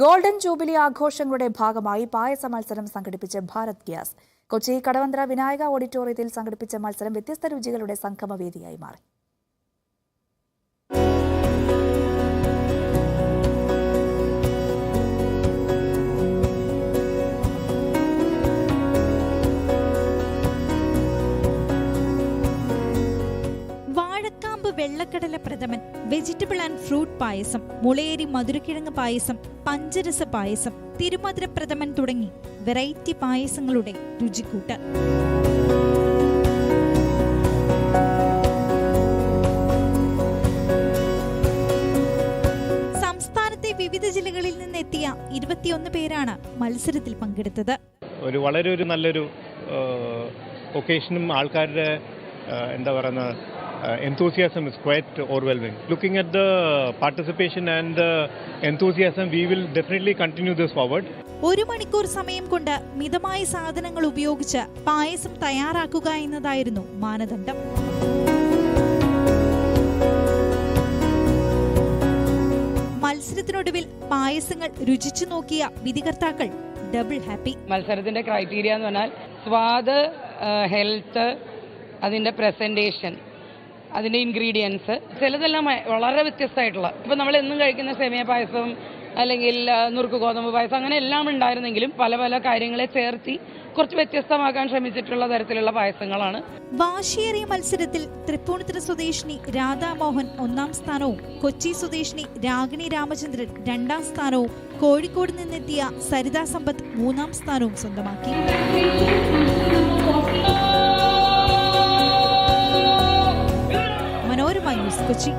Golden jubilee ആഘോഷങ്ങളുടെ ഭാഗമായി പായസ മത്സരം സംഘടിപ്പിച്ച് ഭാരത് ഗ്യാസ്. കൊച്ചി കടവന്ത്ര വിനായക ഓഡിറ്റോറിയത്തിൽ സംഘടിപ്പിച്ച മത്സരം വ്യത്യസ്ത രുചികളുടെ സംഗമവേദിയായി മാറി. വെള്ളക്കടല പ്രഥമൻ, വെജിറ്റബിൾ ആൻഡ് ഫ്രൂട്ട് പായസം, മുളയേരി മധുരക്കിഴങ്ങ് പായസം, പഞ്ചരസ പായസം, തിരുമധുര പ്രഥമൻ തുടങ്ങി വെറൈറ്റി പായസങ്ങളുടെ രുചിക്കൂട്ട്. സംസ്ഥാനത്തെ വിവിധ ജില്ലകളിൽ നിന്നെത്തിയ 21 പേരാണ് മത്സരത്തിൽ പങ്കെടുത്തത്. വളരെ നല്ലൊരു ഒക്കേഷനും ആൾക്കാരുടെ എന്താ പറയുന്ന enthusiasm is quite overwhelming. Looking at the participation and the enthusiasm, we will definitely continue this forward. 1 മണിക്കൂർ സമയം കൊണ്ട് മിതമായ സാധനങ്ങൾ ഉപയോഗിച്ച് പായസം തയ്യാറാക്കുക എന്നതായിരുന്നു മാനദണ്ഡം. മത്സരത്തിനൊടുവിൽ പായസങ്ങൾ രുചിച്ചു നോക്കിയ വിധികർത്താക്കൾ ഡബിൾ ഹാപ്പി. മത്സരത്തിന്റെ ക്രൈറ്റീരിയ എന്ന് പറഞ്ഞാൽ സ്വാദ്, ഹെൽത്ത്, അതിന്റെ പ്രസന്റേഷൻ, അതിൻ്റെ ഇൻഗ്രീഡിയൻസ് ചിലതെല്ലാം വളരെ വ്യത്യസ്തമായിട്ടുള്ള. ഇപ്പം നമ്മൾ എന്നും കഴിക്കുന്ന സേമിയ പായസം അല്ലെങ്കിൽ നുറുക്ക് ഗോതമ്പ് പായസം അങ്ങനെ എല്ലാം ഉണ്ടായിരുന്നെങ്കിലും പല പല കാര്യങ്ങളെ ചേർത്തി കുറച്ച് വ്യത്യസ്തമാക്കാൻ ശ്രമിച്ചിട്ടുള്ള തരത്തിലുള്ള പായസങ്ങളാണ്. വാശിയേറിയ മത്സരത്തിൽ തൃപ്പൂണിത്തുറ സ്വദേശിനി രാധാമോഹൻ 1ാം സ്ഥാനവും, കൊച്ചി സ്വദേശിനി രാഗിണി രാമചന്ദ്രൻ 2ാം സ്ഥാനവും, കോഴിക്കോട് നിന്നെത്തിയ സരിതാ സമ്പത്ത് 3ാം സ്ഥാനവും സ്വന്തമാക്കി. മനോരമ ന്യൂസ്, കൊച്ചി.